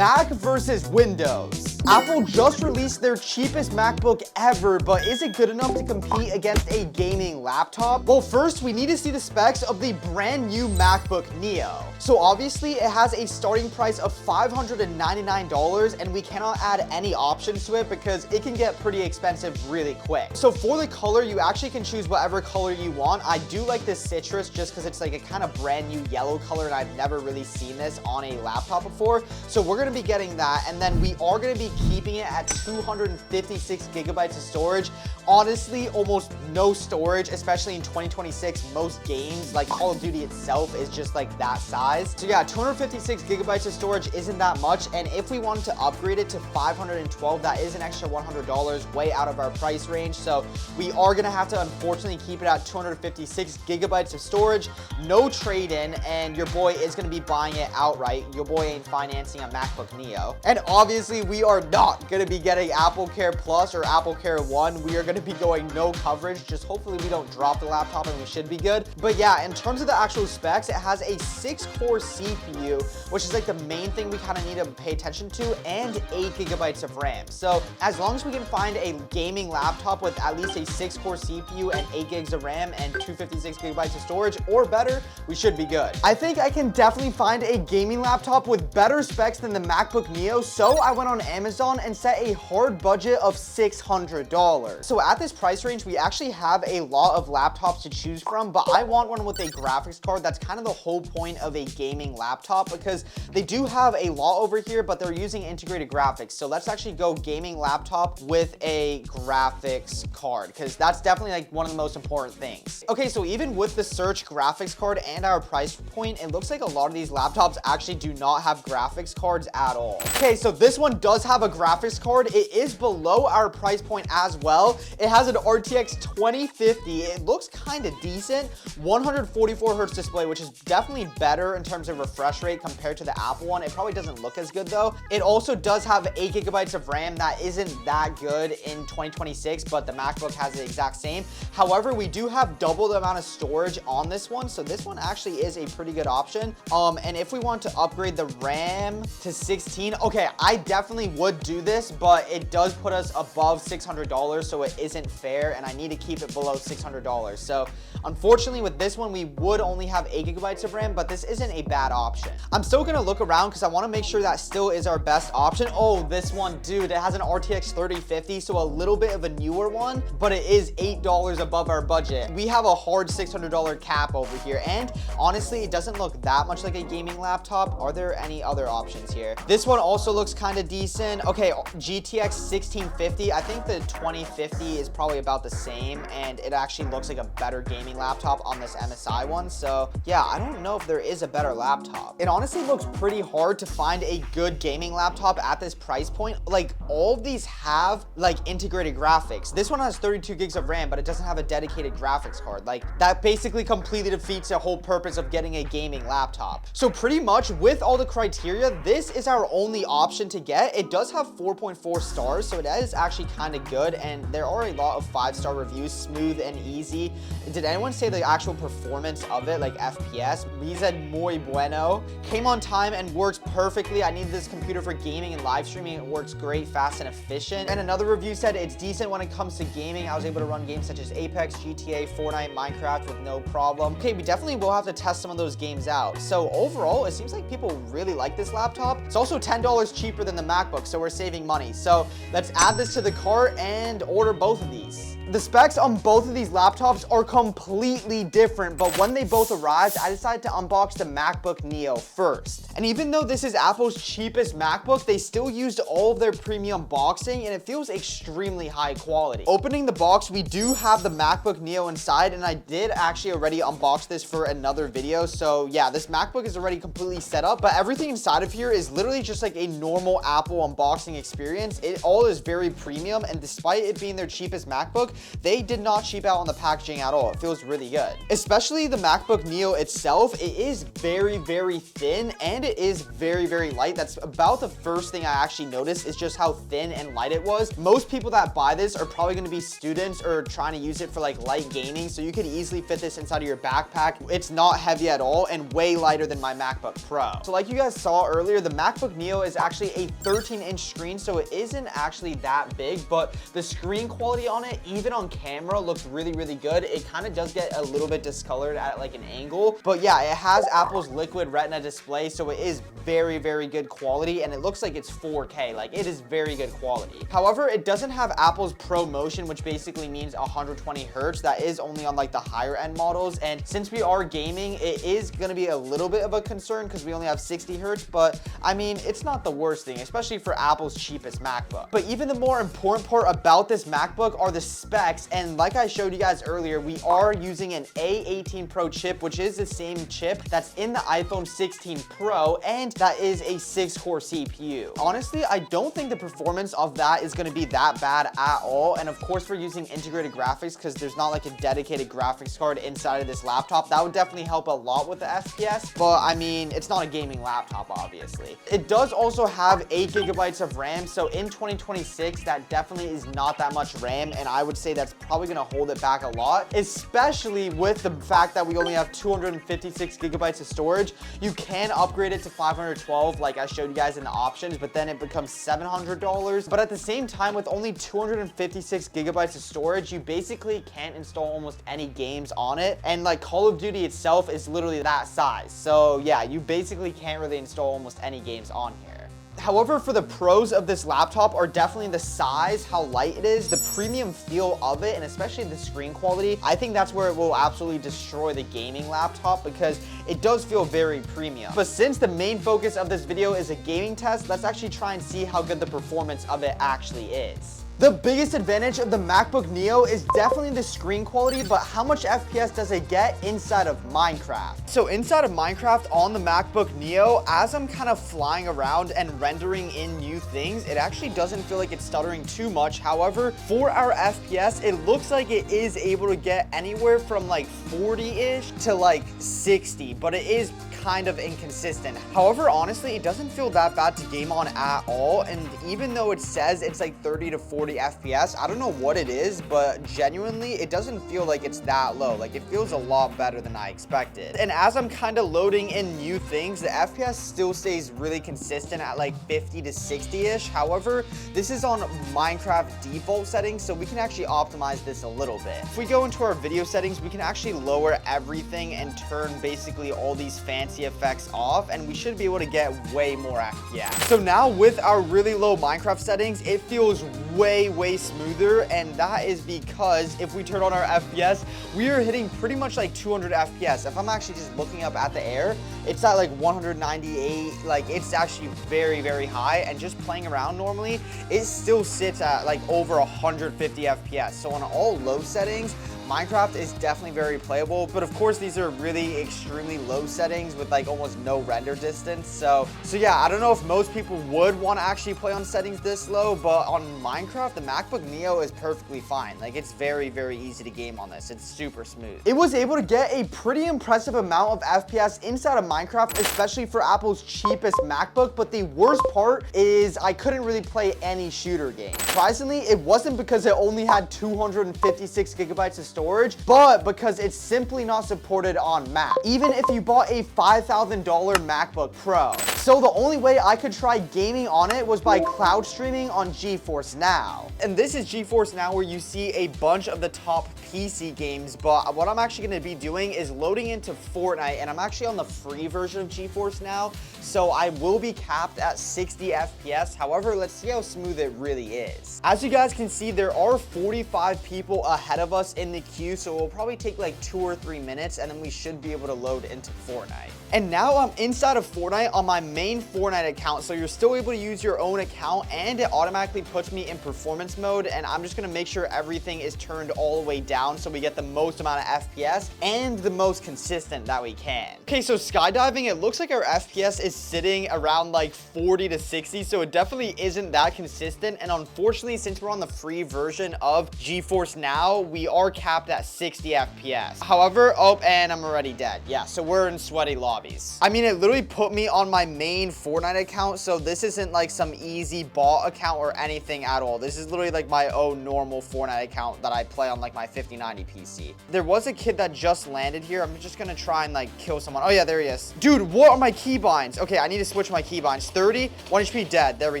Mac versus Windows. Apple just released their cheapest MacBook ever, but is it good enough to compete against a gaming laptop? Well, first, we need to see the specs of the brand new MacBook Neo. So obviously, it has a starting price of $599, and we cannot add any options to it because it can get pretty expensive really quick. So for the color, you actually can choose whatever color you want. I do like this citrus just because it's like a kind of brand new yellow color, and I've never really seen this on a laptop before. So we're gonna be getting that, and then we are gonna be keeping it at 256 gigabytes of storage. Honestly, almost no storage, especially in 2026. Most games, like Call of Duty itself, is just like that size. So yeah, 256 gigabytes of storage isn't that much, and if we wanted to upgrade it to 512, that is an extra $100, way out of our price range. So we are gonna have to unfortunately keep it at 256 gigabytes of storage, no trade-in, and your boy is gonna be buying it outright. Your boy ain't financing a MacBook Neo. And obviously, we are not gonna be getting Apple Care Plus or Apple Care One. We are gonna be going no coverage. Just hopefully we don't drop the laptop, and we should be good. But yeah, in terms of the actual specs, it has a 6-core CPU, which is like the main thing we kind of need to pay attention to, and 8 gigabytes of RAM. So as long as we can find a gaming laptop with at least a 6-core CPU and 8 gigs of RAM and 256 gigabytes of storage or better, we should be good. I think I can definitely find a gaming laptop with better specs than the MacBook Neo, so I went on Amazon and set a hard budget of $600. So at this price range, we actually have a lot of laptops to choose from, but I want one with a graphics card. That's kind of the whole point of a gaming laptop, because they do have a lot over here, but they're using integrated graphics. So let's actually go gaming laptop with a graphics card, because that's definitely like one of the most important things. Okay, so even with the search graphics card and our price point, it looks like a lot of these laptops actually do not have graphics cards at all. Okay, so this one does have a graphics card. It is below our price point as well. It has an RTX 2050. It looks kind of decent. 144 hertz display, which is definitely better in terms of refresh rate compared to the Apple one. It probably doesn't look as good though. It also does have 8 gigabytes of RAM. That isn't that good in 2026, but the MacBook has the exact same. However, we do have double the amount of storage on this one, so this one actually is a pretty good option. And if we want to upgrade the RAM to 16, okay, I definitely would do this, but it does put us above $600, so it isn't fair, and I need to keep it below $600. So unfortunately with this one, we would only have 8 gigabytes of RAM, but this isn't a bad option. I'm still gonna look around because I want to make sure that still is our best option. Oh, this one, dude, it has an RTX 3050, so a little bit of a newer one, but it is $8 above our budget. We have a hard $600 cap over here, and honestly, it doesn't look that much like a gaming laptop. Are there any other options here? This one also looks kind of decent. Okay, GTX 1650. I think the 2050 is probably about the same, and it actually looks like a better gaming laptop on this MSI one. So yeah, I don't know if there is a better laptop. It honestly looks pretty hard to find a good gaming laptop at this price point. Like, all of these have like integrated graphics. This one has 32 gigs of RAM, but it doesn't have a dedicated graphics card. Like, that basically completely defeats the whole purpose of getting a gaming laptop. So pretty much with all the criteria, this is our only option to get. It does have 4.4 stars, so it is actually kind of good, and there are a lot of 5-star reviews, smooth and easy. Did anyone say the actual performance of it, like FPS? He said muy bueno. Came on time and works perfectly. I needed this computer for gaming and live streaming. It works great, fast, and efficient. And another review said it's decent when it comes to gaming. I was able to run games such as Apex, GTA, Fortnite, Minecraft with no problem. Okay, we definitely will have to test some of those games out. So overall, it seems like people really like this laptop. It's also $10 cheaper than the MacBook, so we're saving money. So let's add this to the cart and order both of these. The specs on both of these laptops are completely different, but when they both arrived, I decided to unbox the MacBook Neo first. And even though this is Apple's cheapest MacBook, they still used all of their premium boxing, and it feels extremely high quality. Opening the box, we do have the MacBook Neo inside, and I did actually already unbox this for another video. So yeah, this MacBook is already completely set up, but everything inside of here is literally just like a normal Apple unboxing experience. It all is very premium, and despite it being their cheapest MacBook, they did not cheap out on the packaging at all. It feels really good. Especially the MacBook Neo itself, it is very, very thin and it is very, very light. That's about the first thing I actually noticed, is just how thin and light it was. Most people that buy this are probably going to be students or trying to use it for like light gaming, so you could easily fit this inside of your backpack. It's not heavy at all and way lighter than my MacBook Pro. So like you guys saw earlier, the MacBook Neo is actually a 13-inch screen, so it isn't actually that big, but the screen quality on it, even on camera, looks really, really good. It kind of does get a little bit discolored at like an angle, but yeah, it has Apple's Liquid Retina display, so it is very, very good quality, and it looks like it's 4K. Like, it is very good quality. However, it doesn't have Apple's Pro Motion, which basically means 120 hertz. That is only on like the higher end models, and since we are gaming, it is going to be a little bit of a concern because we only have 60 hertz, but I mean, it's not the worst thing, especially for Apple's cheapest MacBook. But even the more important part about this MacBook are the specs, and like I showed you guys earlier, we are using an A18 Pro chip, which is the same chip that's in the iPhone 16 Pro, and that is a 6-core CPU. Honestly, I don't think the performance of that is going to be that bad at all, and of course we're using integrated graphics because there's not like a dedicated graphics card inside of this laptop. That would definitely help a lot with the FPS, but I mean, it's not a gaming laptop, obviously. It does also have 8 gigabytes of RAM, so in 2026, that definitely is not that much RAM, and I would say that's probably going to hold it back a lot, especially with the fact that we only have 256 gigabytes of storage. You can upgrade it to 512 like I showed you guys in the options, but then it becomes $700. But at the same time, with only 256 gigabytes of storage, you basically can't install almost any games on it, and like Call of Duty itself is literally that size. So yeah, you basically can't really install almost any games on here. However, for the pros of this laptop are definitely the size, how light it is, the premium feel of it, and especially the screen quality. I think that's where it will absolutely destroy the gaming laptop because it does feel very premium. But since the main focus of this video is a gaming test, let's actually try and see how good the performance of it actually is. The biggest advantage of the MacBook Neo is definitely the screen quality, but how much FPS does it get inside of Minecraft? So inside of Minecraft on the MacBook Neo, as I'm kind of flying around and rendering in new things, it actually doesn't feel like it's stuttering too much. However, for our FPS, it looks like it is able to get anywhere from like 40-ish to like 60, but it is kind of inconsistent. However, honestly, it doesn't feel that bad to game on at all, and even though it says it's like 30 to 40 FPS, I don't know what it is, but genuinely, it doesn't feel like it's that low. Like, it feels a lot better than I expected. And as I'm kind of loading in new things, the FPS still stays really consistent at like 50 to 60-ish. However, this is on Minecraft default settings, so we can actually optimize this a little bit. If we go into our video settings, we can actually lower everything and turn basically all these fancy effects off, and we should be able to get way more FPS. So now with our really low Minecraft settings, it feels way smoother, and that is because if we turn on our FPS, we are hitting pretty much like 200 FPS. If I'm actually just looking up at the air, it's at like 198, like it's actually very high, and just playing around normally, it still sits at like over 150 FPS. So on all low settings, Minecraft is definitely very playable, but of course these are really extremely low settings with like almost no render distance. So yeah, I don't know if most people would want to actually play on settings this low, but on Minecraft, the MacBook Neo is perfectly fine. Like, it's very easy to game on this. It's super smooth. It was able to get a pretty impressive amount of FPS inside of Minecraft, especially for Apple's cheapest MacBook, but the worst part is I couldn't really play any shooter game. Surprisingly, it wasn't because it only had 256 gigabytes of storage, but because it's simply not supported on Mac, even if you bought a $5,000 MacBook Pro. So the only way I could try gaming on it was by cloud streaming on GeForce Now. And this is GeForce Now, where you see a bunch of the top PC games, but what I'm actually going to be doing is loading into Fortnite, and I'm actually on the free version of GeForce Now, so I will be capped at 60 FPS. However, let's see how smooth it really is. As you guys can see, there are 45 people ahead of us in the queue, so it will probably take like 2 or 3 minutes, and then we should be able to load into Fortnite. And now I'm inside of Fortnite on my main Fortnite account, so you're still able to use your own account, and it automatically puts me in performance mode, and I'm just gonna make sure everything is turned all the way down so we get the most amount of FPS and the most consistent that we can. Okay, so skydiving, it looks like our FPS is sitting around like 40 to 60, so it definitely isn't that consistent, and unfortunately, since we're on the free version of GeForce Now, we are capped at 60 FPS. However, oh, and I'm already dead. Yeah, so we're in sweaty lobbies. I mean, it literally put me on my main Fortnite account, so this isn't like some easy bot account or anything at all. This is literally like my own normal Fortnite account that I play on like my 5090 PC. There was a kid that just landed here. I'm just gonna try and like kill someone. Oh yeah, there he is. Dude, what are my keybinds? Okay, I need to switch my keybinds. 30, 1 HP dead. There we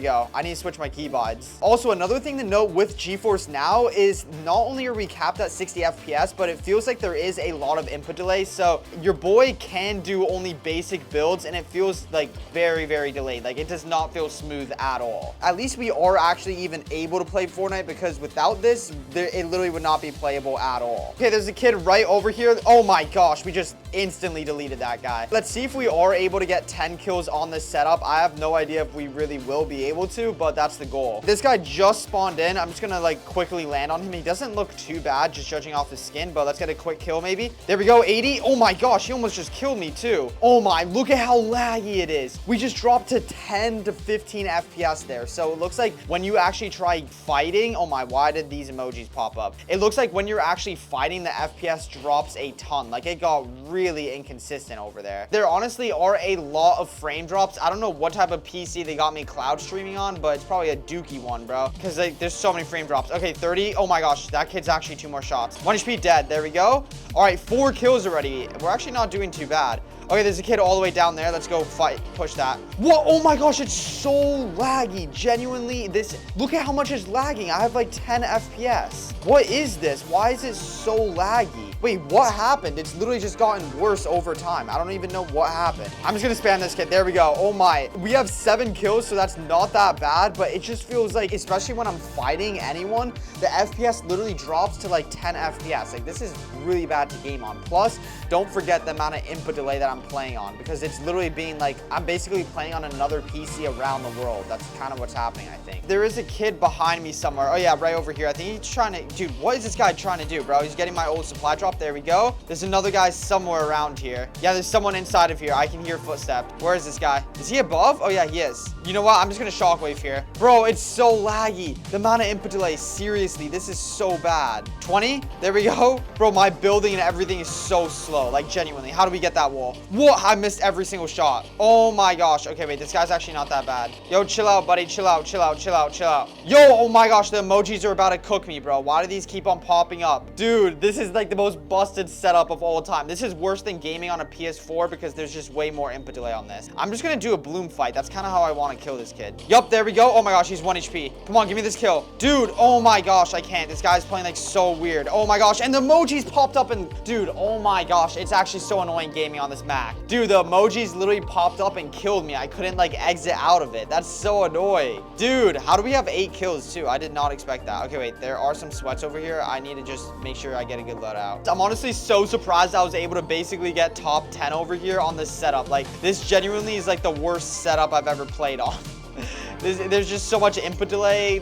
go. I need to switch my keybinds. Also, another thing to note with GeForce Now is not only are we capped at 60 FPS, but it feels like there is a lot of input delay. So your boy can do only basic builds, and it feels like very, very delayed. Like, it does not feel smooth at all. At least we are actually even able to play Fortnite, because without this, it literally would not be playable at all. Okay, there's a kid right over here. Oh my gosh, we just instantly deleted that guy. Let's see if we are able to get 10 kills on this setup. I have no idea if we really will be able to, but that's the goal. This guy just spawned in. I'm just gonna like quickly land on him. He doesn't look too bad, just judging off his skin, but let's get a quick kill maybe. There we go, 80. Oh my gosh, he almost just killed me too. Oh my, look at how laggy it is. We just dropped to 10 to 15 FPS there. So it looks like when you actually try fighting, oh my, why did these emojis pop up? It looks like when you're actually fighting, the FPS drops a ton. Like, it got really inconsistent over there. There honestly are a lot of frame drops. I don't know what type of PC they got me cloud streaming on, but it's probably a dookie one, bro, because like, there's so many frame drops. Okay, 30. Oh my gosh, that kid's actually 2 more shots. 1 HP dead. There we go. All right, 4 kills already. We're actually not doing too bad. Okay, there's a kid all the way down there. Let's go fight. Push that. What? Oh my gosh, it's so laggy. Genuinely, look at how much it's lagging. I have like 10 FPS. What is this? Why is it so laggy? Wait, what happened? It's literally just gotten worse over time. I don't even know what happened. I'm just gonna spam this kid. There we go. Oh my. We have 7 kills, so that's not that bad, but it just feels like, especially when I'm fighting anyone, the FPS literally drops to like 10 FPS. Like, this is really bad to game on. Plus, don't forget the amount of input delay that I'm playing on, because it's literally being like, I'm basically playing on another PC around the world. That's kind of what's happening, I think. There is a kid behind me somewhere. Oh yeah, right over here. I think he's trying to, dude, what is this guy trying to do, bro? He's getting my old supply drop. There we go. There's another guy somewhere around here. Yeah, there's someone inside of here. I can hear footsteps. Where is this guy? Is he above? Oh yeah, he is. You know what? I'm just gonna shockwave here. Bro, it's so laggy. The amount of input delay, seriously, this is so bad. 20? There we go. Bro, my building and everything is so slow. Like, genuinely, how do we get that wall? What? I missed every single shot. Oh my gosh. Okay, wait, this guy's actually not that bad. Yo, chill out, buddy. Chill out, chill out, chill out, chill out. Yo, oh my gosh, the emojis are about to cook me, bro. Why do these keep on popping up? Dude, this is like the most busted setup of all time. This is worse than gaming on a PS4, because there's just way more input delay on this. I'm just gonna do a bloom fight. That's kind of how I want to kill this kid. Yup, there we go. Oh my gosh, he's 1 HP. Come on, give me this kill. Dude, oh my gosh, I can't. This guy's playing like so weird. Oh my gosh, and the emojis popped up, and dude, oh my gosh, it's actually so annoying gaming on this Mac. Dude, the emojis literally popped up and killed me. I couldn't like exit out of it. That's so annoying. Dude, how do we have 8 kills too? I did not expect that. Okay, wait, there are some sweats over here. I need to just make sure I get a good loadout. I'm honestly so surprised I was able to basically get top 10 over here on this setup. Like, this genuinely is like the worst setup I've ever played on. There's just so much input delay.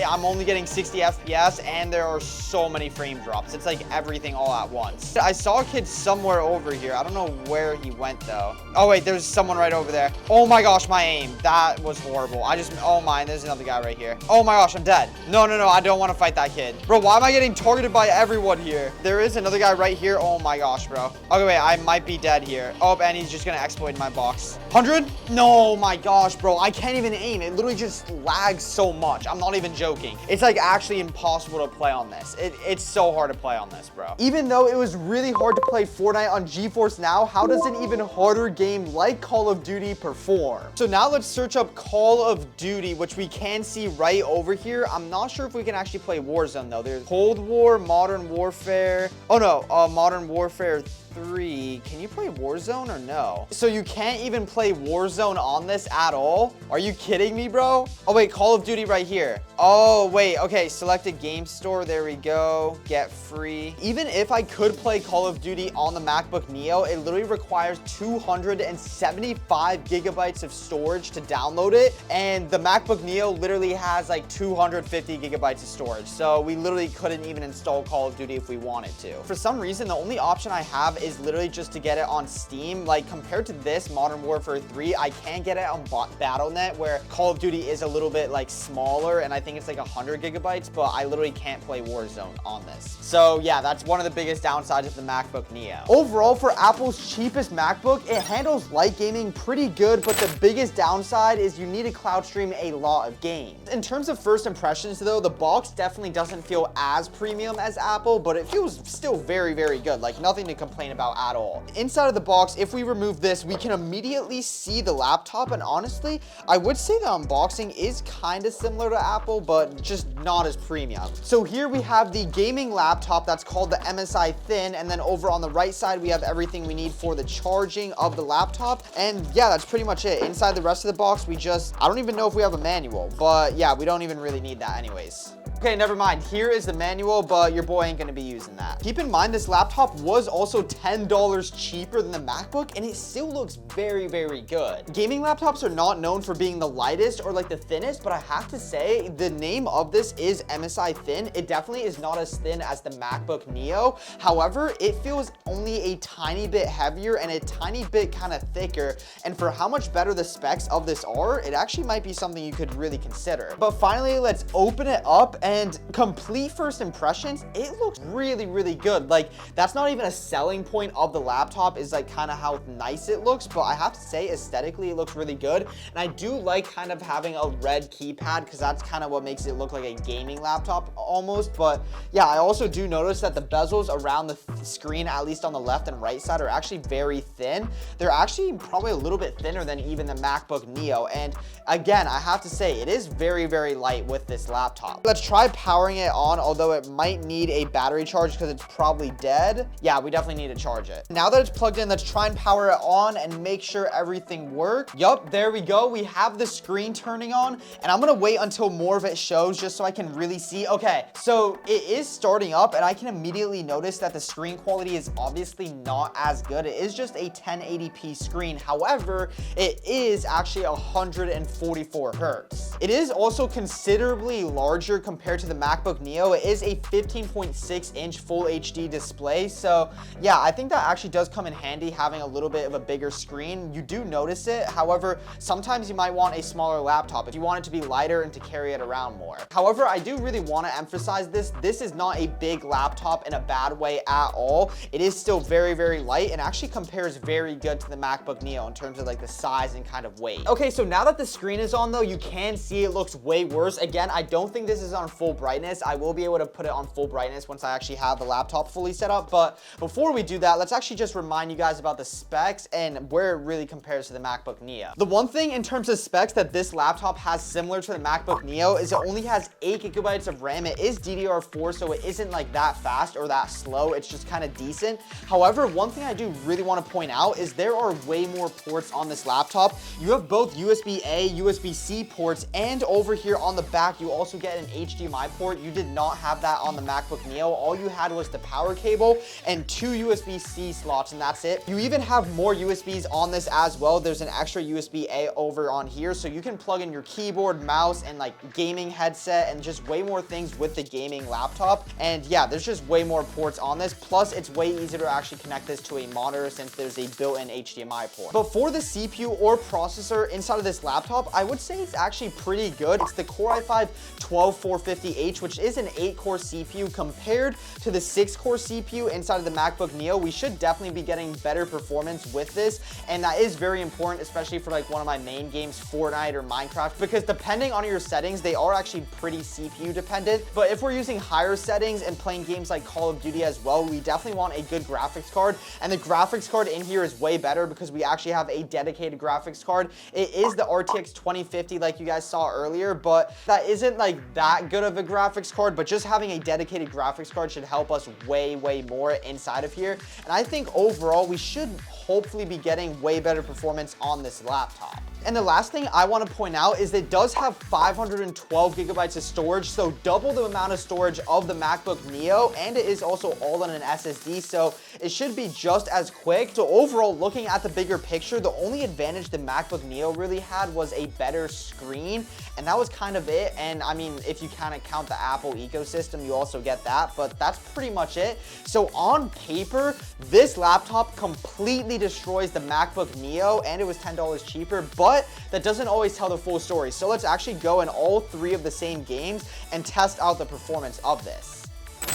I'm only getting 60 FPS, and there are so many frame drops. It's like everything all at once. I saw a kid somewhere over here. I don't know where he went though. Oh wait, there's someone right over there. Oh my gosh, my aim. That was horrible. Oh my, there's another guy right here. Oh my gosh, I'm dead. No, I don't want to fight that kid. Bro, why am I getting targeted by everyone here? There is another guy right here. Oh my gosh, bro. Okay, wait, I might be dead here. Oh, and he's just gonna exploit my box. 100? No, my gosh, bro. I can't even aim. It literally just lags so much. I'm not even joking. It's like actually impossible to play on this. It's so hard to play on this, bro. Even though it was really hard to play Fortnite on GeForce Now, how does an even harder game like Call of Duty perform? So now let's search up Call of Duty, which we can see right over here. I'm not sure if we can actually play Warzone though. There's Cold War, Modern Warfare. Oh no, Modern Warfare 3. Can you play Warzone or no? So you can't even play Warzone on this at all? Are you kidding me, bro? Oh, wait, Call of Duty right here. Oh, wait, okay, selected game store. There we go. Get free. Even if I could play Call of Duty on the MacBook Neo, it literally requires 275 gigabytes of storage to download it. And the MacBook Neo literally has like 250 gigabytes of storage. So we literally couldn't even install Call of Duty if we wanted to. For some reason, the only option I have is literally just to get it on Steam. Like compared to this Modern Warfare 3, I can get it on Battle.net where Call of Duty is a little bit like smaller and I think it's like 100 gigabytes, but I literally can't play Warzone on this. So yeah, that's one of the biggest downsides of the MacBook Neo. Overall, for Apple's cheapest MacBook, it handles light gaming pretty good, but the biggest downside is you need to cloud stream a lot of games. In terms of first impressions though, the box definitely doesn't feel as premium as Apple, but it feels still very, very good. Like nothing to complain about at all. Inside of the box, if we remove this, we can immediately see the laptop, and honestly, I would say the unboxing is kind of similar to Apple, but just not as premium. So here we have the gaming laptop that's called the MSI Thin, and then over on the right side, we have everything we need for the charging of the laptop, and yeah, that's pretty much it. Inside the rest of the box, I don't even know if we have a manual, but yeah, we don't even really need that anyways. Okay, never mind. Here is the manual, but your boy ain't gonna be using that. Keep in mind, this laptop was also $10 cheaper than the MacBook, and it still looks very, very good. Gaming laptops are not known for being the lightest or like the thinnest, but I have to say, the name of this is MSI Thin. It definitely is not as thin as the MacBook Neo. However, it feels only a tiny bit heavier and a tiny bit kind of thicker, and for how much better the specs of this are, it actually might be something you could really consider. But finally, let's open it up, and complete first impressions, it looks really, really good. Like, that's not even a selling point of the laptop, is like kind of how nice it looks, but I have to say aesthetically it looks really good. And I do like kind of having a red keypad because that's kind of what makes it look like a gaming laptop almost. But yeah, I also do notice that the bezels around the screen, at least on the left and right side, are actually very thin. They're actually probably a little bit thinner than even the MacBook Neo. And again, I have to say it is very, very light with this laptop. Let's try powering it on, although it might need a battery charge because it's probably dead. Yeah, we definitely need to charge it. Now that it's plugged in, let's try and power it on and make sure everything works. Yup, there we go. We have the screen turning on, and I'm gonna wait until more of it shows just so I can really see. Okay, so it is starting up, and I can immediately notice that the screen quality is obviously not as good. It is just a 1080p screen. However, it is actually 144 hertz. It is also considerably larger compared to the MacBook Neo. It is a 15.6-inch full HD display. So yeah, I think that actually does come in handy having a little bit of a bigger screen. You do notice it. However, sometimes you might want a smaller laptop if you want it to be lighter and to carry it around more. However, I do really want to emphasize this. This is not a big laptop in a bad way at all. It is still very, very light and actually compares very good to the MacBook Neo in terms of like the size and kind of weight. Okay, so now that the screen is on though, you can see it looks way worse. Again, I don't think this is on full brightness. I will be able to put it on full brightness once I actually have the laptop fully set up. But before we do that, let's actually just remind you guys about the specs and where it really compares to the MacBook Neo. The one thing in terms of specs that this laptop has similar to the MacBook Neo is it only has 8 gigabytes of RAM. It is DDR4, so it isn't like that fast or that slow. It's just kind of decent. However, one thing I do really want to point out is there are way more ports on this laptop. You have both USB-A, USB-C ports, and over here on the back, you also get an HDMI port. You did not have that on the MacBook Neo. All you had was the power cable and 2 USB-C slots, and that's it. You even have more USBs on this as well. There's an extra USB-A over on here, so you can plug in your keyboard, mouse, and like gaming headset, and just way more things with the gaming laptop. And yeah, there's just way more ports on this. Plus, it's way easier to actually connect this to a monitor since there's a built-in HDMI port. But for the CPU or processor inside of this laptop, I would say it's actually pretty good. It's the Core i5-12450H, which is an 8-core CPU compared to the 6-core CPU inside of the MacBook Neo. We should definitely be getting better performance with this, and that is very important, especially for like one of my main games, Fortnite or Minecraft, because depending on your settings, they are actually pretty CPU dependent. But if we're using higher settings and playing games like Call of Duty as well, we definitely want a good graphics card, and the graphics card in here is way better because we actually have a dedicated graphics card. It is the RTX 2050 like you guys saw earlier, but that isn't like that good good of a graphics card, but just having a dedicated graphics card should help us way more inside of here. And I think overall, we should hopefully be getting way better performance on this laptop. And the last thing I want to point out is that it does have 512 gigabytes of storage, so double the amount of storage of the MacBook Neo, and it is also all on an SSD, so it should be just as quick. So overall, looking at the bigger picture, the only advantage the MacBook Neo really had was a better screen, and that was kind of it. And I mean, if you kind of count the Apple ecosystem, you also get that, but that's pretty much it. So on paper, this laptop completely destroys the MacBook Neo, and it was $10 cheaper, but that doesn't always tell the full story. So let's actually go in all three of the same games and test out the performance of this.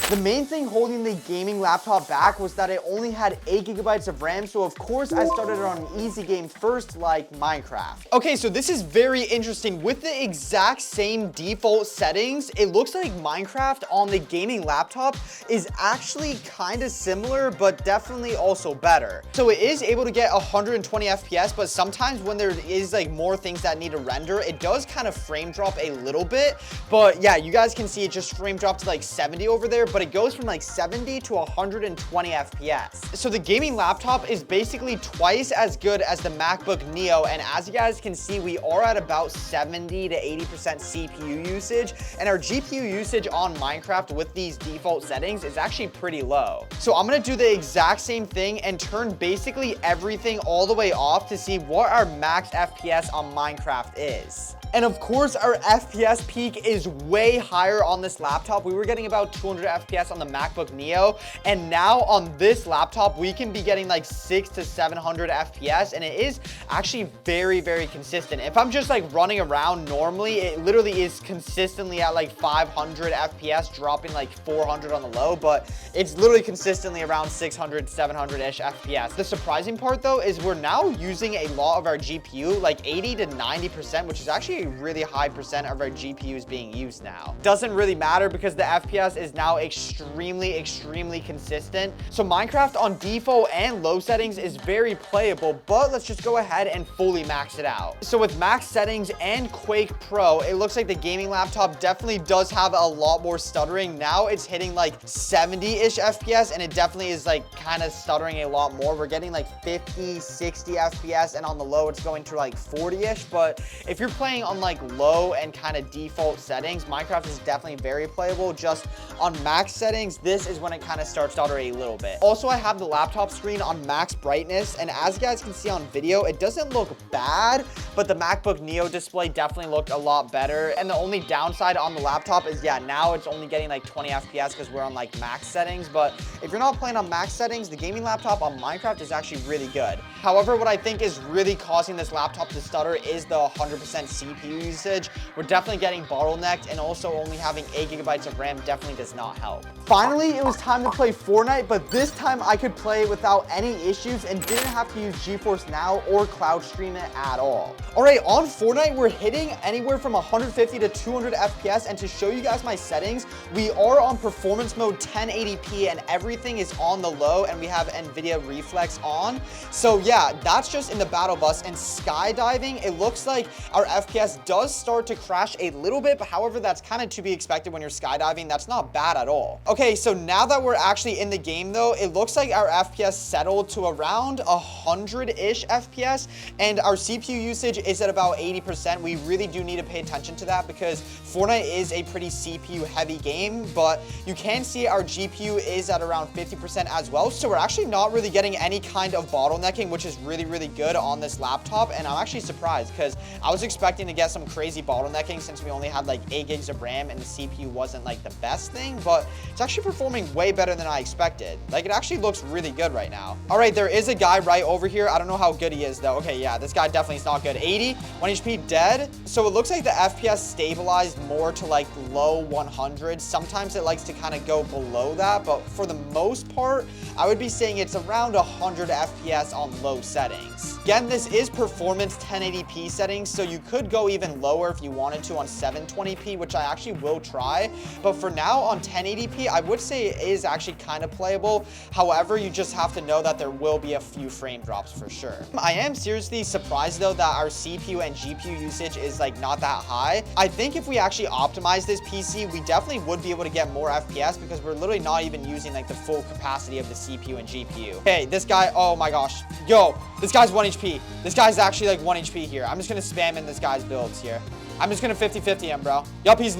The main thing holding the gaming laptop back was that it only had 8 gigabytes of RAM, so of course I started on an easy game first, like Minecraft. Okay, so this is very interesting. With the exact same default settings, it looks like Minecraft on the gaming laptop is actually kind of similar, but definitely also better. So it is able to get 120 FPS, but sometimes when there is like more things that need to render, it does kind of frame drop a little bit. But yeah, you guys can see it just frame dropped to like 70 over there, but it goes from like 70 to 120 FPS. So the gaming laptop is basically twice as good as the MacBook Neo, and as you guys can see, we are at about 70 to 80% CPU usage, and our GPU usage on Minecraft with these default settings is actually pretty low. So I'm gonna do the exact same thing and turn basically everything all the way off to see what our max FPS on Minecraft is. And of course, our FPS peak is way higher on this laptop. We were getting about 200 FPS on the MacBook Neo, and now on this laptop, we can be getting like 600 to 700 FPS, and it is actually very consistent. If I'm just like running around normally, it literally is consistently at like 500 FPS, dropping like 400 on the low, but it's literally consistently around 600, 700-ish FPS. The surprising part though is we're now using a lot of our GPU, like 80 to 90%, which is actually a really high percent of our GPU is being used now. Doesn't really matter because the FPS is now extremely consistent. So Minecraft on default and low settings is very playable, but let's just go ahead and fully max it out. So with max settings and Quake Pro, it looks like the gaming laptop definitely does have a lot more stuttering. Now it's hitting like 70-ish FPS, and it definitely is like kind of stuttering a lot more. We're getting like 50, 60 FPS, and on the low, it's going to like 40-ish. But if you're playing on like low and kind of default settings, Minecraft is definitely very playable. Just on max settings, this is when it kind of starts to stutter a little bit. Also, I have the laptop screen on max brightness, and as you guys can see on video, it doesn't look bad, but the MacBook Neo display definitely looked a lot better. And the only downside on the laptop is, yeah, now it's only getting like 20 FPS because we're on like max settings. But if you're not playing on max settings, the gaming laptop on Minecraft is actually really good. However, what I think is really causing this laptop to stutter is the 100% CPU usage. We're definitely getting bottlenecked, and also only having 8 gigabytes of RAM definitely does not help. Finally, it was time to play Fortnite, but this time I could play it without any issues and didn't have to use GeForce Now or cloud stream it at all. All right, on Fortnite, we're hitting anywhere from 150 to 200 FPS, and to show you guys my settings, we are on performance mode 1080p, and everything is on the low, and we have NVIDIA Reflex on. So yeah, that's just in the battle bus. And skydiving, it looks like our FPS does start to crash a little bit, but however, that's kind of to be expected when you're skydiving. That's not bad at all. Okay, so now that we're actually in the game though, it looks like our FPS settled to around 100-ish FPS, and our CPU usage is at about 80%. We really do need to pay attention to that because Fortnite is a pretty CPU heavy game, but you can see our GPU is at around 50% as well. So we're actually not really getting any kind of bottlenecking, which is really good on this laptop. And I'm actually surprised because I was expecting to get some crazy bottlenecking since we only had like 8 gigs of RAM and the CPU wasn't like the best thing, but it's actually performing way better than I expected. Like, it actually looks really good right now. All right, there is a guy right over here. I don't know how good he is though. Okay, yeah, this guy definitely is not good. 80, 1 HP, dead. So it looks like the FPS stabilized more to like low 100s. Sometimes it likes to kind of go below that, but for the most part, I would be saying it's around 100 FPS on low settings. Again, this is performance 1080p settings, so you could go go even lower if you wanted to on 720p, which I actually will try. But for now on 1080p, I would say it is actually kind of playable. However, you just have to know that there will be a few frame drops for sure. I am seriously surprised though that our CPU and GPU usage is like not that high. I think if we actually optimize this PC, we definitely would be able to get more FPS because we're literally not even using like the full capacity of the CPU and GPU. Okay, this guy, oh my gosh. Yo, this guy's 1 HP. This guy's actually like 1 HP here. I'm just gonna spam in this guy's builds here. I'm just gonna 50-50 him, bro. Yup, he's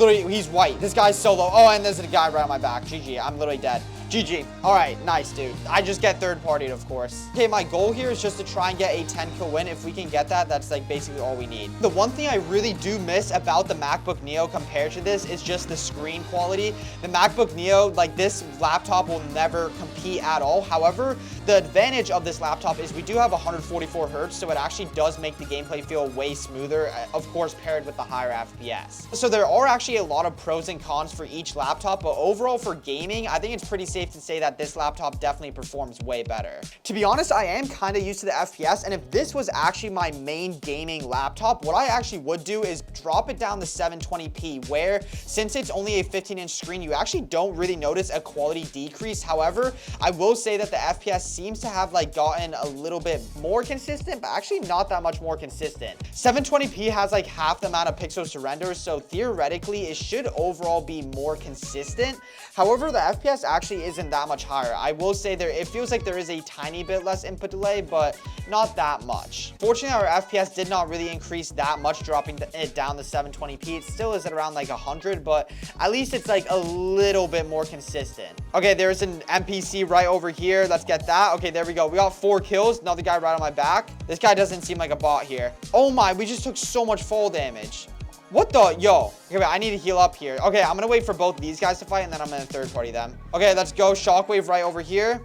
white. This guy's so low. Oh, and there's a guy right on my back. GG, I'm literally dead. GG. All right, nice, dude. I just get third-partied, of course. Okay, my goal here is just to try and get a 10-kill win. If we can get that, that's like basically all we need. The one thing I really do miss about the MacBook Neo compared to this is just the screen quality. The MacBook Neo, like this laptop will never compete at all. However, the advantage of this laptop is we do have 144 Hertz, so it actually does make the gameplay feel way smoother, of course, paired with the higher FPS. So there are actually a lot of pros and cons for each laptop, but overall for gaming, I think it's pretty safe to say that this laptop definitely performs way better. To be honest, I am kind of used to the FPS, and if this was actually my main gaming laptop, what I actually would do is drop it down to 720p, where since it's only a 15-inch screen, you actually don't really notice a quality decrease. However, I will say that the FPS seems to have like gotten a little bit more consistent, but actually not that much more consistent. 720p has like half the amount of pixels to render, so theoretically it should overall be more consistent. However, the FPS actually isn't that much higher. I will say it feels like there is a tiny bit less input delay, but not that much. Fortunately, our FPS did not really increase that much, dropping it down to 720p. It still is at around like 100, but at least it's like a little bit more consistent. Okay, there's an NPC right over here. Let's get that. Okay, there we go. We got 4 kills. Another guy right on my back. This guy doesn't seem like a bot here. Oh my, we just took so much fall damage. What the? Yo. Okay, wait, I need to heal up here. Okay, I'm gonna wait for both these guys to fight, and then I'm gonna third party them. Okay, let's go. Shockwave right over here.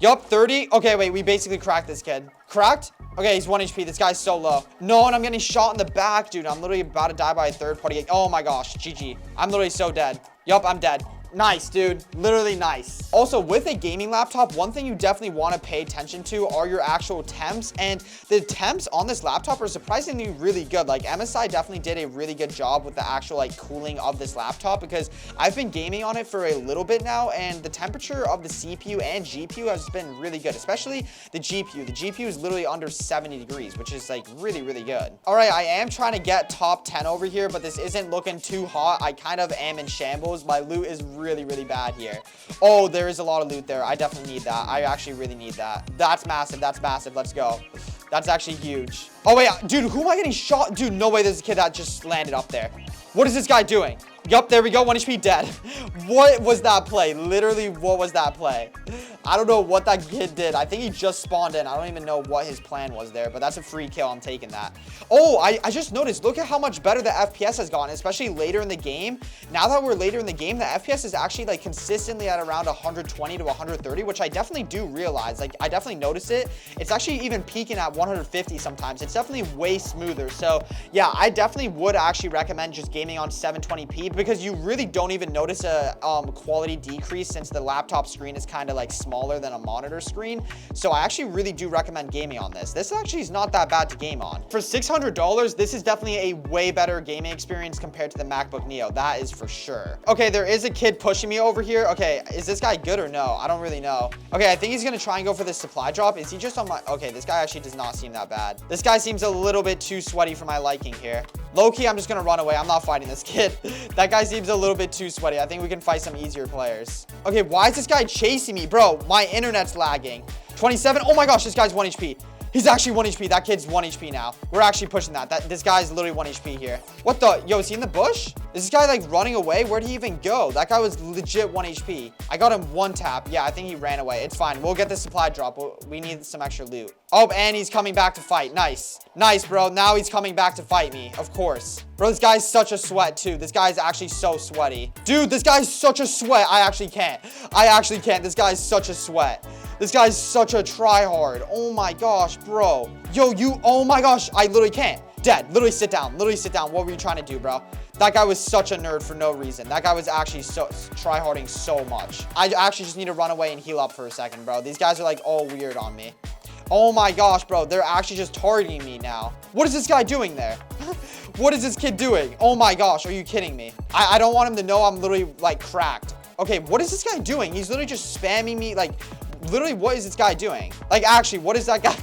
Yup, 30. Okay, wait, we basically cracked this kid. Cracked? Okay, he's 1 HP. This guy's so low. No, and I'm getting shot in the back, dude. I'm literally about to die by a third party. Oh my gosh, GG. I'm literally so dead. Yup, I'm dead. Nice, dude. Literally nice. Also, with a gaming laptop, one thing you definitely want to pay attention to are your actual temps. And the temps on this laptop are surprisingly really good. Like, MSI definitely did a really good job with the actual, like, cooling of this laptop, because I've been gaming on it for a little bit now, and the temperature of the CPU and GPU has been really good, especially the GPU. The GPU is literally under 70 degrees, which is, like, really, really good. All right, I am trying to get top 10 over here, but this isn't looking too hot. I kind of am in shambles. My loot is really bad here. Oh, there is a lot of loot there. I definitely need that. I actually really need that. That's massive. That's massive. Let's go. That's actually huge. Oh wait, dude, who am I getting shot? Dude, no way there's a kid that just landed up there. What is this guy doing? Yup, there we go. 1 HP dead. What was that play? Literally, what was that play? I don't know what that kid did. I think he just spawned in. I don't even know what his plan was there, but that's a free kill. I'm taking that. Oh, I just noticed. Look at how much better the FPS has gotten, especially later in the game. Now that we're later in the game, the FPS is actually like consistently at around 120 to 130, which I definitely do realize. Like, I definitely notice it. It's actually even peaking at 150 sometimes. It's definitely way smoother. So yeah, I definitely would actually recommend just gaming on 720p, because you really don't even notice a quality decrease, since the laptop screen is kind of like smaller than a monitor screen. So I actually really do recommend gaming on this. This actually is not that bad to game on. For $600, this is definitely a way better gaming experience compared to the MacBook Neo. That is for sure. Okay, there is a kid pushing me over here. Okay, is this guy good or no? I don't really know. Okay, I think he's gonna try and go for this supply drop. Is he just on my... Okay, this guy actually does not seem that bad. This guy seems a little bit too sweaty for my liking here. Low-key, I'm just gonna run away. I'm not fighting this kid. That guy seems a little bit too sweaty. I think we can fight some easier players. Okay, why is this guy chasing me? Bro, my internet's lagging. 27. Oh my gosh, this guy's 1 HP. He's actually 1 HP. That kid's 1 HP now. We're actually pushing that. This guy's literally 1 HP here. What the? Yo, is he in the bush? Is this guy like running away? Where'd he even go? That guy was legit 1 HP. I got him 1 tap. Yeah, I think he ran away. It's fine. We'll get the supply drop. We need some extra loot. Oh, and he's coming back to fight. Nice. Nice, bro. Now he's coming back to fight me. Of course. Bro, this guy's such a sweat, too. This guy's actually so sweaty. Dude, this guy's such a sweat. I actually can't. This guy's such a sweat. This guy's such a tryhard. Oh my gosh, bro. Yo, oh my gosh. I literally can't. Dead. Literally sit down. Literally sit down. What were you trying to do, bro? That guy was such a nerd for no reason. That guy was actually so tryharding so much. I actually just need to run away and heal up for a second, bro. These guys are like all weird on me. Oh my gosh, bro. They're actually just targeting me now. What is this guy doing there? What is this kid doing? Oh my gosh, are you kidding me? I don't want him to know I'm literally like cracked. Okay, what is this guy doing? He's literally just spamming me. Like, literally, what is this guy doing? Like, actually, what is that guy?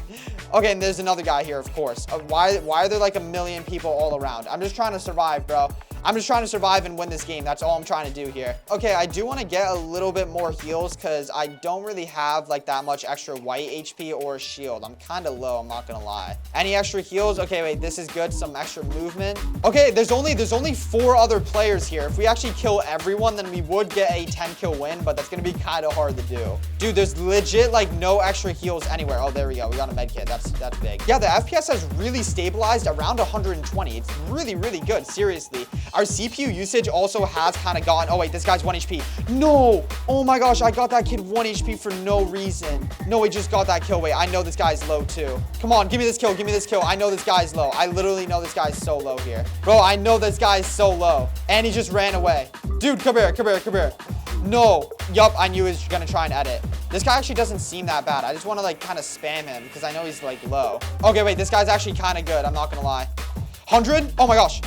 Okay, and there's another guy here, of course. Why are there like a million people all around? I'm just trying to survive, bro. I'm just trying to survive and win this game. That's all I'm trying to do here. Okay, I do want to get a little bit more heals because I don't really have like that much extra white HP or shield. I'm kind of low, I'm not gonna lie. Any extra heals? Okay, wait, this is good. Some extra movement. Okay, there's only 4 other players here. If we actually kill everyone, then we would get a 10 kill win, but that's gonna be kind of hard to do. Dude, there's legit like no extra heals anywhere. Oh, there we go. We got a med kit. That's big. Yeah, the FPS has really stabilized around 120. It's really, really good. Seriously. Our CPU usage also has kind of gone. Oh, wait, this guy's 1 HP. No. Oh, my gosh. I got that kid 1 HP for no reason. No, he just got that kill. Wait, I know this guy's low, too. Come on. Give me this kill. Give me this kill. I know this guy's low. I literally know this guy's so low here. Bro, I know this guy's so low. And he just ran away. Dude, come here. Come here. Come here. No. Yup, I knew he was going to try and edit. This guy actually doesn't seem that bad. I just want to, like, kind of spam him because I know he's, like, low. Okay, wait. This guy's actually kind of good. I'm not going to lie. 100? Oh, my gosh.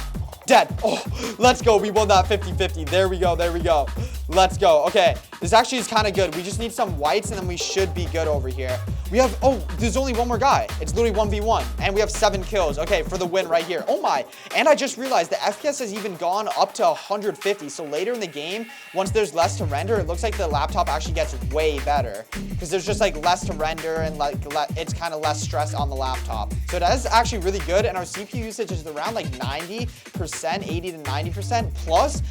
Dead. Oh, let's go. We won that 50-50. There we go. There we go. Let's go. Okay. This actually is kind of good. We just need some whites, and then we should be good over here. We have, oh, there's only one more guy. It's literally 1v1, and we have 7 kills. Okay, for the win right here. Oh, my. And I just realized the FPS has even gone up to 150. So later in the game, once there's less to render, it looks like the laptop actually gets way better because there's just, like, less to render, and, like, it's kind of less stress on the laptop. So that is actually really good, and our CPU usage is around, like, 90%, 80 to 90%. Plus,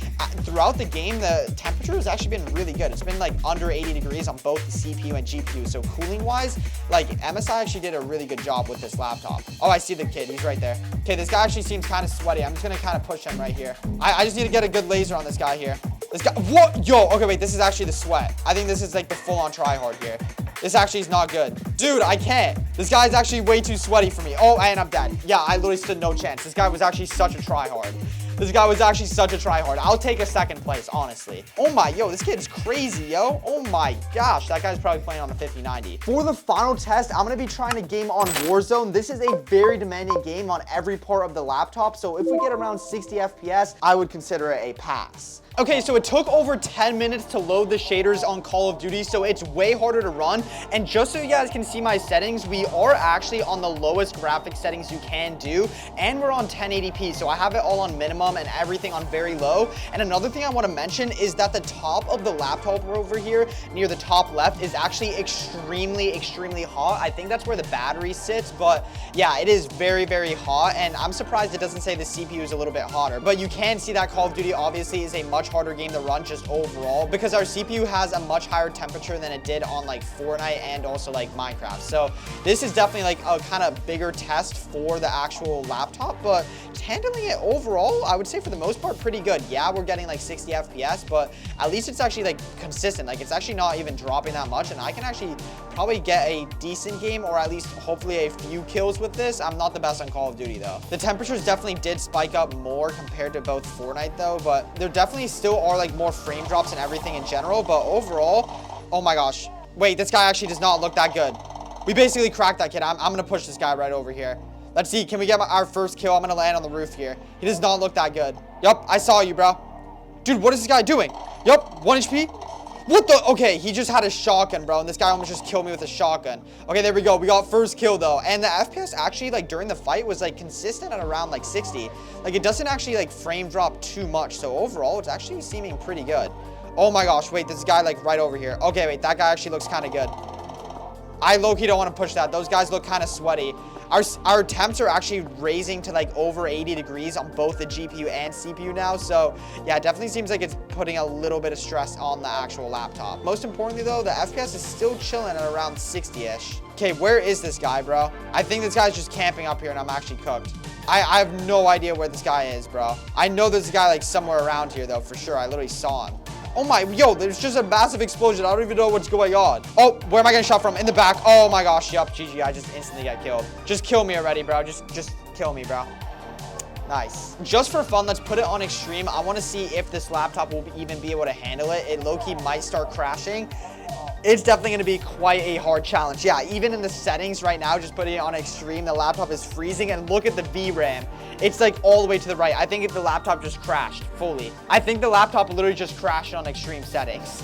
throughout the game, the temperature has actually been really good. It's been, like, under 80 degrees on both the CPU and GPU. So cooling-wise, like, MSI actually did a really good job with this laptop. Oh, I see the kid. He's right there. Okay, this guy actually seems kind of sweaty. I'm just going to kind of push him right here. I just need to get a good laser on this guy here. This guy, what? Yo, okay, wait, this is actually the sweat. I think this is, like, the full-on try-hard here. This actually is not good. Dude, I can't. This guy's actually way too sweaty for me. Oh, and I'm dead. Yeah, I literally stood no chance. This guy was actually such a try-hard. This guy was actually such a tryhard. I'll take a 2nd place, honestly. Oh my, yo, this kid is crazy, yo. Oh my gosh, that guy's probably playing on a 5090. For the final test, I'm gonna be trying to game on Warzone. This is a very demanding game on every part of the laptop. So if we get around 60 FPS, I would consider it a pass. Okay, so it took over 10 minutes to load the shaders on Call of Duty, so it's way harder to run. And just so you guys can see my settings, we are actually on the lowest graphic settings you can do, and we're on 1080p, so I have it all on minimum and everything on very low. And another thing I want to mention is that the top of the laptop over here, near the top left, is actually extremely, extremely hot. I think that's where the battery sits, but yeah, it is very, very hot, and I'm surprised it doesn't say the CPU is a little bit hotter. But you can see that Call of Duty obviously is a much harder game to run just overall because our CPU has a much higher temperature than it did on like Fortnite and also like Minecraft. So this is definitely like a kind of bigger test for the actual laptop, but handling it overall, I would say for the most part, pretty good. Yeah, we're getting like 60 FPS, but at least it's actually like consistent. Like it's actually not even dropping that much, and I can actually probably get a decent game or at least hopefully a few kills with this. I'm not the best on Call of Duty though. The temperatures definitely did spike up more compared to both Fortnite though, but there definitely still are like more frame drops and everything in general, but overall, oh my gosh. Wait, this guy actually does not look that good. We basically cracked that kid. I'm gonna push this guy right over here. Let's see, can we get our first kill? I'm gonna land on the roof here. He does not look that good. Yup, I saw you, bro. Dude, what is this guy doing? Yup, 1 HP. What the? Okay, he just had a shotgun, bro, and this guy almost just killed me with a shotgun. Okay, there we go. We got first kill, though, and the FPS actually, like, during the fight was, like, consistent at around, like, 60. Like, it doesn't actually, like, frame drop too much, so overall, it's actually seeming pretty good. Oh, my gosh, wait, this guy, like, right over here. Okay, wait, that guy actually looks kind of good. I low-key don't want to push that. Those guys look kind of sweaty. Our temps are actually raising to like over 80 degrees on both the GPU and CPU now. So yeah, it definitely seems like it's putting a little bit of stress on the actual laptop. Most importantly though, the FPS is still chilling at around 60-ish. Okay, where is this guy, bro? I think this guy's just camping up here and I'm actually cooked. I have no idea where this guy is, bro. I know there's a guy like somewhere around here though, for sure. I literally saw him. Oh my, yo, there's just a massive explosion. I don't even know what's going on. Oh, where am I getting shot from? In the back. Oh my gosh, yup, GG, I just instantly got killed. Just kill me already, bro. Just kill me, bro. Nice. Just for fun, let's put it on extreme. I want to see if this laptop will even be able to handle it. It low-key might start crashing. It's definitely going to be quite a hard challenge. Yeah, even in the settings right now, just putting it on extreme, the laptop is freezing. And look at the VRAM. It's like all the way to the right. I think if the laptop just crashed fully. I think the laptop literally just crashed on extreme settings.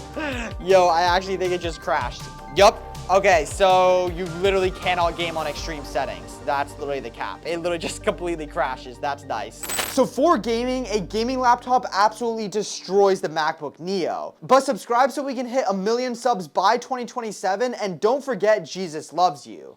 Yo, I actually think it just crashed. Yup. Okay, so you literally cannot game on extreme settings. That's literally the cap. It literally just completely crashes. That's nice. So for gaming, a gaming laptop absolutely destroys the MacBook Neo. But subscribe so we can hit 1 million subs by 2027, and don't forget Jesus loves you.